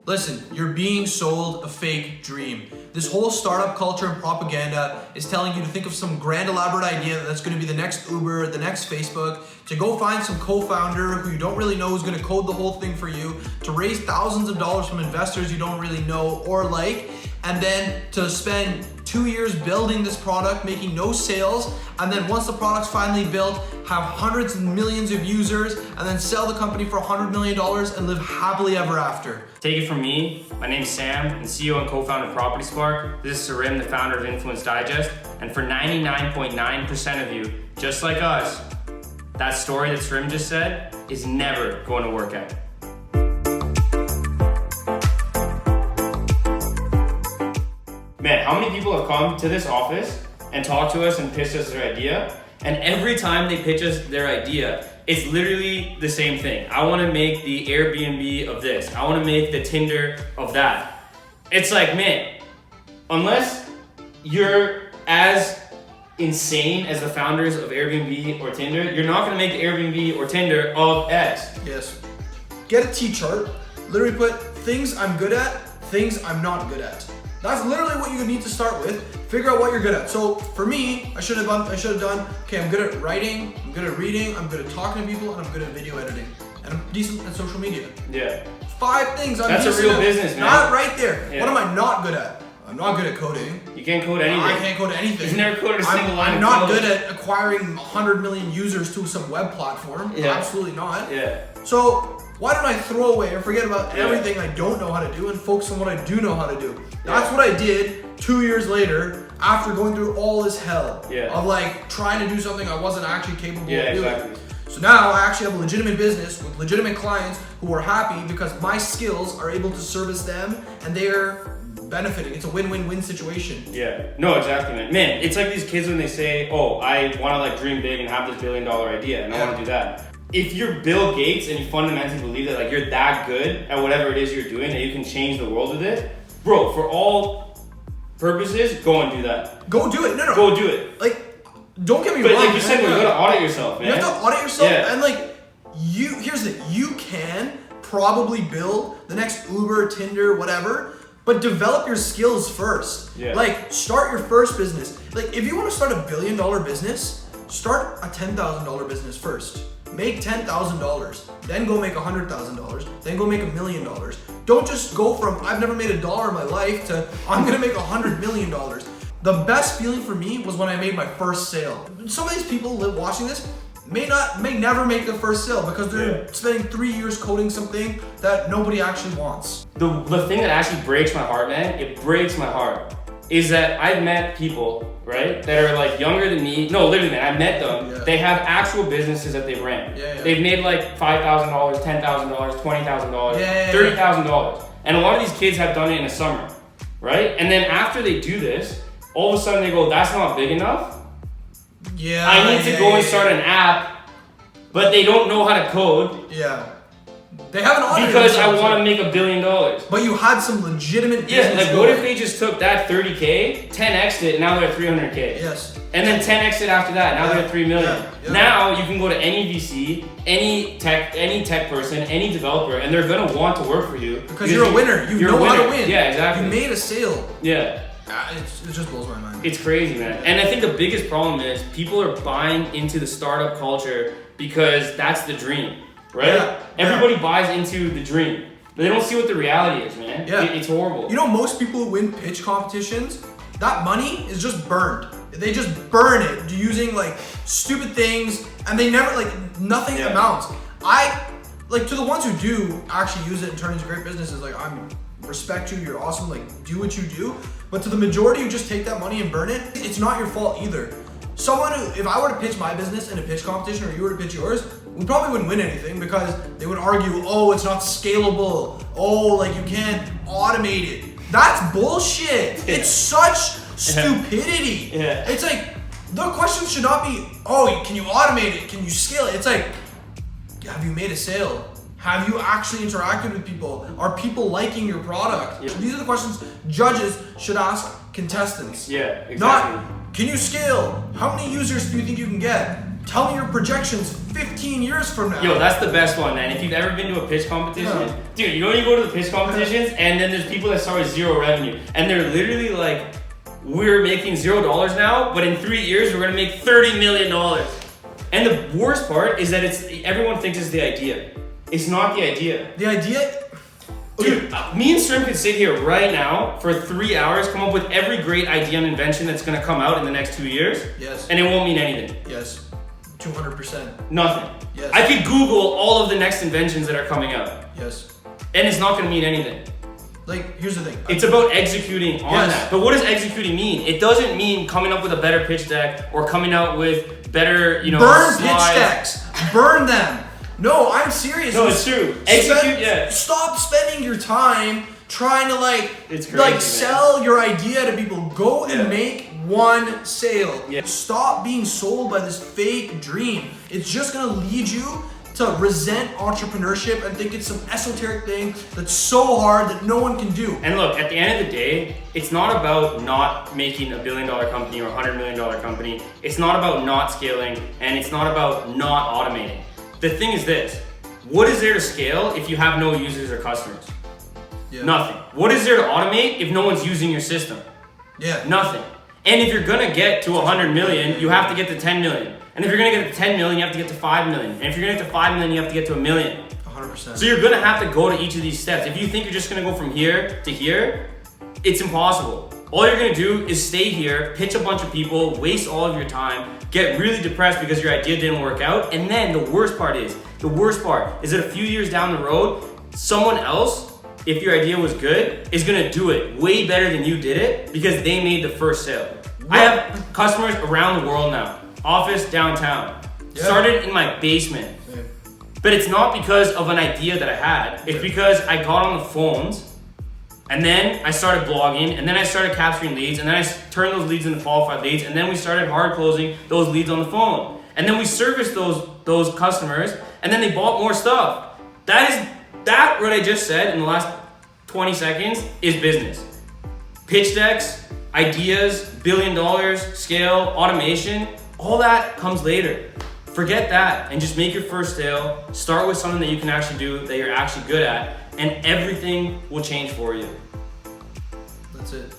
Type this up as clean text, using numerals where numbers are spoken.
Listen, you're being sold a fake dream. This whole startup culture and propaganda is telling you to think of some grand elaborate idea that's going to be the next Uber, the next Facebook, to go find some co-founder who you don't really know is going to code the whole thing for you, to raise thousands of dollars from investors you don't really know or like, and then to spend 2 years building this product, making no sales, and then once the product's finally built, have hundreds and millions of users, and then sell the company for $100 million and live happily ever after. Take it from me, my name's Sam, and CEO and co-founder of Property Spark. This is Saarim, the founder of Influence Digest, and for 99.9% of you, just like us, that story that Saarim just said is never going to work out. Man, how many people have come to this office and talked to us and pitched us their idea? And every time they pitch us their idea, it's literally the same thing. I want to make the Airbnb of this. I want to make the Tinder of that. It's like, man, unless you're as insane as the founders of Airbnb or Tinder, you're not going to make the Airbnb or Tinder of X. Yes. Get a T-chart, literally put things I'm good at, things I'm not good at. That's literally what you need to start with. Figure out what you're good at. So for me, I should have done, okay, I'm good at writing, I'm good at reading, I'm good at talking to people, and I'm good at video editing. And I'm decent at social media. Yeah. 5 things I'm That's decent a real at. business, man. Not right there. Yeah. What am I not good at? I'm not good at coding. You can't code anything. I can't code anything. You've never coded a single line I'm of not code. good at acquiring 100 million users to some web platform. Yeah. Absolutely not. Yeah. So why don't I throw away or forget about everything I don't know how to do and focus on what I do know how to do? That's what I did 2 years later after going through all this hell of like trying to do something I wasn't actually capable of doing. Exactly. So now I actually have a legitimate business with legitimate clients who are happy because my skills are able to service them and they're benefiting. It's a win-win-win situation. Yeah, no, exactly, man. Man, it's like these kids when they say, oh, I want to like dream big and have this $1 billion idea and I want to do that. If you're Bill Gates and you fundamentally believe that like you're that good at whatever it is you're doing that you can change the world with it, bro, for all purposes, go and do that. Go do it. No. Go do it. Like, don't get me But wrong. like you said, you gotta audit yourself, man. You have to audit yourself, Yeah. and like, here's the thing, you can probably build the next Uber, Tinder, whatever, but develop your skills first. Yeah. Like, start your first business. Like, if you want to start a $1 billion business, start a $10,000 business first. Make $10,000, then go make $100,000, then go make $1 million. Don't just go from I've never made $1 in my life to I'm gonna make $100 million. The best feeling for me was when I made my first sale. Some of these people watching this may never make their first sale because they're spending 3 years coding something that nobody actually wants. The thing that actually breaks my heart, man, it breaks my heart, is that I've met people, right, that are like younger than me. No, literally, man, I met them. Yeah. They have actual businesses that they've ran. They've made like $5,000, $10,000, $20,000, $30,000. And a lot of these kids have done it in a summer, right? And then after they do this, all of a sudden they go, that's not big enough. I need to go and start an app, but they don't know how to code. Yeah. They haven't audited because I themselves want to make $1 billion. But you had some legitimate business. Yeah, like what if they just took that 30K, 10x'd it, and now they're at 300K. Yes. And then 10x'd it after that, now they're at 3 million. Yeah. Now you can go to any VC, any tech person, any developer, and they're gonna want to work for you. Because you're a winner. You know how to win. Yeah, exactly. You made a sale. Yeah. It just blows my mind. It's crazy, man. And I think the biggest problem is people are buying into the startup culture because that's the dream, right? Yeah. Everybody buys into the dream. But they don't see what the reality is, man. Yeah. It's horrible. You know, most people who win pitch competitions, that money is just burned. They just burn it using like stupid things and they never nothing amounts. To the ones who do actually use it and turn into great businesses, like I respect you, you're awesome, like do what you do. But to the majority who just take that money and burn it, it's not your fault either. Someone who, if I were to pitch my business in a pitch competition or you were to pitch yours, we probably wouldn't win anything because they would argue, oh, it's not scalable. Oh, like you can't automate it. That's bullshit. Yeah. It's such stupidity. Yeah. It's like, the question should not be, oh, can you automate it? Can you scale it? It's like, have you made a sale? Have you actually interacted with people? Are people liking your product? Yeah. These are the questions judges should ask contestants. Yeah, exactly. Not, can you scale? How many users do you think you can get? tell me your projections 15 years from now. Yo, that's the best one, man. If you've ever been to a pitch competition, dude, you know when you go to the pitch competitions and then there's people that start with 0 revenue and they're literally like, we're making $0 now, but in 3 years we're gonna make $30 million. And the worst part is that everyone thinks it's the idea. It's not the idea. The idea. Dude, me and Strim could sit here right now for 3 hours, come up with every great idea and invention that's gonna come out in the next 2 years. Yes. And it won't mean anything. Yes. 200%. Nothing. Yes. I could Google all of the next inventions that are coming out. Yes. And it's not gonna mean anything. Like, here's the thing. It's about executing on Yes. that. But what does executing mean? It doesn't mean coming up with a better pitch deck or coming out with better, Burn slides. pitch decks. Burn them. No, I'm serious. No, it's true. Stop spending your time trying to It's crazy, sell your idea to people. Go and make one sale. Yeah. Stop being sold by this fake dream. It's just gonna lead you to resent entrepreneurship and think it's some esoteric thing that's so hard that no one can do. And look, at the end of the day, it's not about not making $1 billion company or $100 million company. It's not about not scaling, and it's not about not automating. The thing is this: what is there to scale if you have no users or customers? Yeah. Nothing. What is there to automate if no one's using your system? Yeah. Nothing. And if you're gonna get to 100 million, you have to get to 10 million. And if you're gonna get to 10 million, you have to get to 5 million. And if you're gonna get to 5 million, you have to get to 1 million. 100%. So you're gonna have to go to each of these steps. If you think you're just gonna go from here to here, it's impossible. All you're gonna do is stay here, pitch a bunch of people, waste all of your time, get really depressed because your idea didn't work out. And then the worst part is that a few years down the road, someone else, if your idea was good, is gonna do it way better than you did it because they made the first sale. I have customers around the world now. Office downtown. Yeah. Started in my basement. Yeah. But it's not because of an idea that I had. It's because I got on the phones and then I started blogging and then I started capturing leads and then I turned those leads into qualified leads and then we started hard closing those leads on the phone. And then we serviced those customers and then they bought more stuff. That what I just said in the last 20 seconds is business. Pitch decks, ideas, $1 billion, scale, automation, all that comes later. Forget that and just make your first sale. Start with something that you can actually do, that you're actually good at, and everything will change for you. That's it.